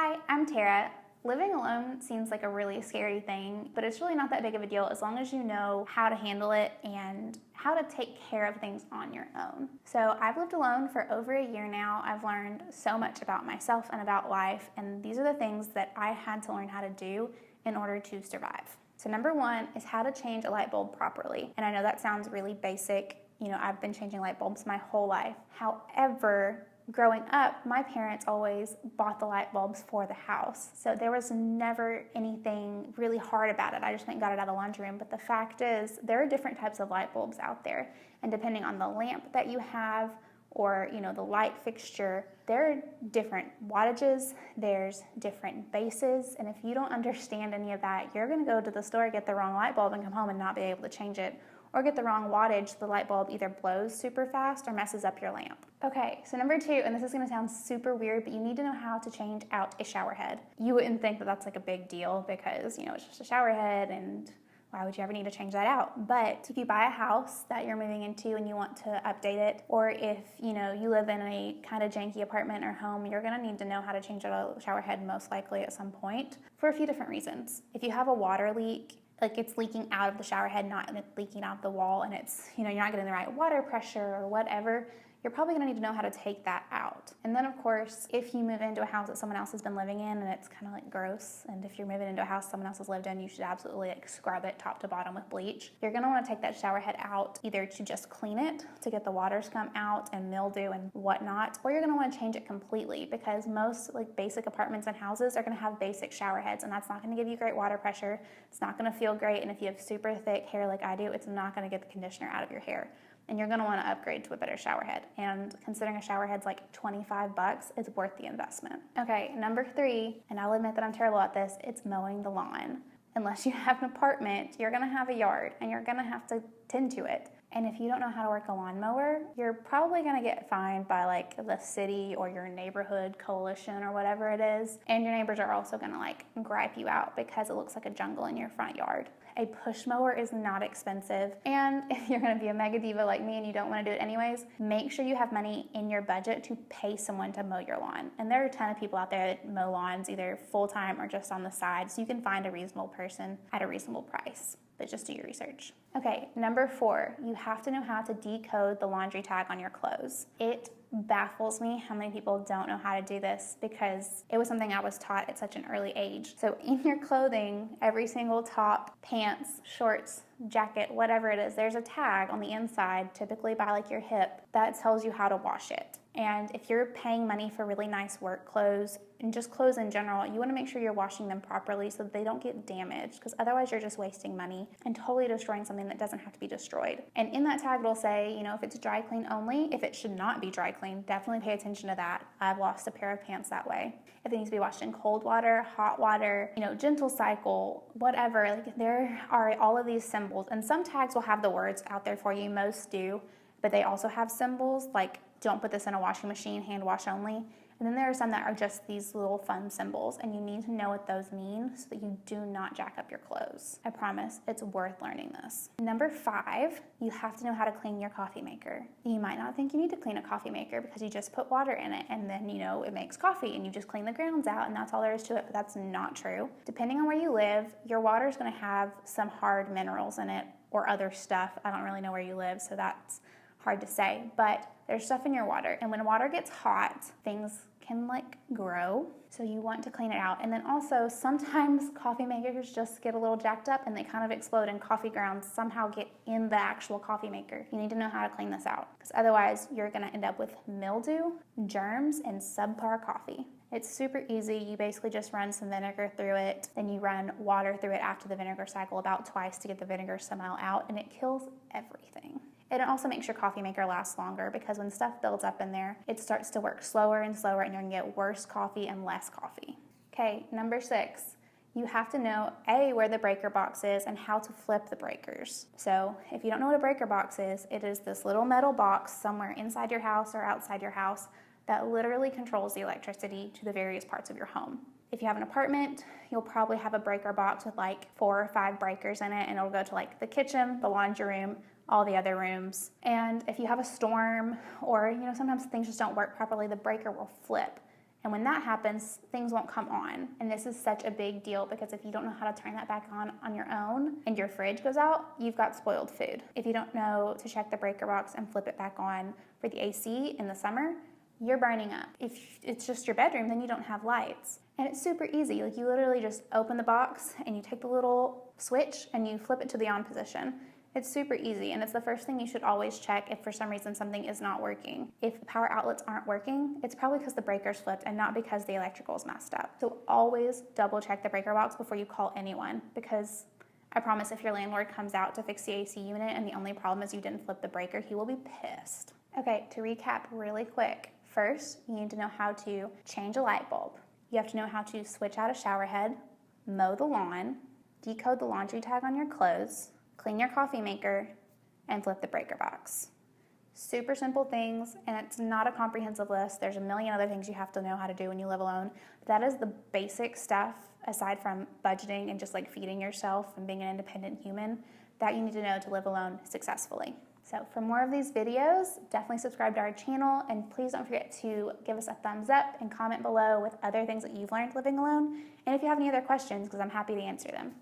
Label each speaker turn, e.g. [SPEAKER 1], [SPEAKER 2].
[SPEAKER 1] Hi, I'm Tara. Living alone seems like a really scary thing, but it's really not that big of a deal as long as you know how to handle it and how to take care of things on your own. So I've lived alone for over a year now. I've learned so much about myself and about life, and these are the things that I had to learn how to do in order to survive. So number one is how to change a light bulb properly. And I know that sounds really basic. I've been changing light bulbs my whole life. However, growing up, my parents always bought the light bulbs for the house. So there was never anything really hard about it. I just went and got it out of the laundry room. But the fact is, there are different types of light bulbs out there. And depending on the lamp that you have or the light fixture, there are different wattages, there's different bases. And if you don't understand any of that, you're gonna go to the store, get the wrong light bulb and come home and not be able to change it. Or get the wrong wattage, the light bulb either blows super fast or messes up your lamp. Okay, so number two, and this is gonna sound super weird, but you need to know how to change out a shower head. You wouldn't think that that's like a big deal because, it's just a shower head and why would you ever need to change that out? But if you buy a house that you're moving into and you want to update it, or if you live in a kind of janky apartment or home, you're gonna need to know how to change out a shower head most likely at some point for a few different reasons. If you have a water leak, like it's leaking out of the shower head, not leaking out the wall, and it's, you're not getting the right water pressure or whatever, you're probably gonna need to know how to take that out. And then of course, if you move into a house that someone else has been living in and it's kind of like gross, and if you're moving into a house someone else has lived in, you should absolutely scrub it top to bottom with bleach. You're gonna wanna take that shower head out either to just clean it, to get the waters come out and mildew and whatnot, or you're gonna wanna change it completely because most basic apartments and houses are gonna have basic shower heads, and that's not gonna give you great water pressure. It's not gonna feel great, and if you have super thick hair like I do, it's not gonna get the conditioner out of your hair. And you're gonna wanna upgrade to a better shower head. And considering a shower head's like $25, it's worth the investment. Okay, number three, and I'll admit that I'm terrible at this, it's mowing the lawn. Unless you have an apartment, you're gonna have a yard and you're gonna have to tend to it. And if you don't know how to work a lawnmower, you're probably gonna get fined by the city or your neighborhood coalition or whatever it is. And your neighbors are also gonna gripe you out because it looks like a jungle in your front yard. A push mower is not expensive. And if you're gonna be a mega diva like me and you don't wanna do it anyways, make sure you have money in your budget to pay someone to mow your lawn. And there are a ton of people out there that mow lawns either full-time or just on the side, so you can find a reasonable person at a reasonable price. But just do your research. Okay, number four, you have to know how to decode the laundry tag on your clothes. It baffles me how many people don't know how to do this because it was something I was taught at such an early age. So in your clothing, every single top, pants, shorts, jacket, whatever it is, there's a tag on the inside, typically by your hip, that tells you how to wash it. And if you're paying money for really nice work clothes and just clothes in general, you want to make sure you're washing them properly so that they don't get damaged, because otherwise you're just wasting money and totally destroying something that doesn't have to be destroyed. And in that tag it'll say, if it's dry clean only, if it should not be dry clean, definitely pay attention to that. I've lost a pair of pants that way. If it needs to be washed in cold water, hot water, gentle cycle, whatever, there are all of these symbols. And some tags will have the words out there for you, most do, but they also have symbols like don't put this in a washing machine, hand wash only. And then there are some that are just these little fun symbols, and you need to know what those mean so that you do not jack up your clothes. I promise it's worth learning this. Number five, you have to know how to clean your coffee maker. You might not think you need to clean a coffee maker because you just put water in it and then it makes coffee and you just clean the grounds out and that's all there is to it, but that's not true. Depending on where you live, your water is going to have some hard minerals in it or other stuff. I don't really know where you live, so that's hard to say, but there's stuff in your water, and when water gets hot, things can grow, so you want to clean it out. And then also sometimes coffee makers just get a little jacked up and they kind of explode, and coffee grounds somehow get in the actual coffee maker. You need to know how to clean this out because otherwise you're going to end up with mildew, germs, and subpar coffee. It's super easy. You basically just run some vinegar through it, then you run water through it after the vinegar cycle about twice to get the vinegar somehow out, and it kills everything. And it also makes your coffee maker last longer because when stuff builds up in there, it starts to work slower and slower, and you're gonna get worse coffee and less coffee. Okay, number six, you have to know where the breaker box is and how to flip the breakers. So if you don't know what a breaker box is, it is this little metal box somewhere inside your house or outside your house that literally controls the electricity to the various parts of your home. If you have an apartment, you'll probably have a breaker box with 4 or 5 breakers in it, and it'll go to the kitchen, the laundry room, all the other rooms. And if you have a storm or, sometimes things just don't work properly, the breaker will flip And when that happens, things won't come on. And this is such a big deal because if you don't know how to turn that back on your own and your fridge goes out, you've got spoiled food. If you don't know to check the breaker box and flip it back on for the AC in the summer, you're burning up. If it's just your bedroom, then you don't have lights. And it's super easy. Like, you literally just open the box and you take the little switch and you flip it to the on position. It's super easy, and it's the first thing you should always check if for some reason something is not working. If the power outlets aren't working, it's probably because the breaker's flipped and not because the electrical is messed up. So always double check the breaker box before you call anyone, because I promise if your landlord comes out to fix the AC unit and the only problem is you didn't flip the breaker, he will be pissed. Okay, to recap really quick. First, you need to know how to change a light bulb. You have to know how to switch out a shower head, mow the lawn, decode the laundry tag on your clothes, clean your coffee maker, and flip the breaker box. Super simple things, and it's not a comprehensive list. There's a million other things you have to know how to do when you live alone. But that is the basic stuff, aside from budgeting and just like feeding yourself and being an independent human, that you need to know to live alone successfully. So for more of these videos, definitely subscribe to our channel, and please don't forget to give us a thumbs up and comment below with other things that you've learned living alone, and if you have any other questions, because I'm happy to answer them.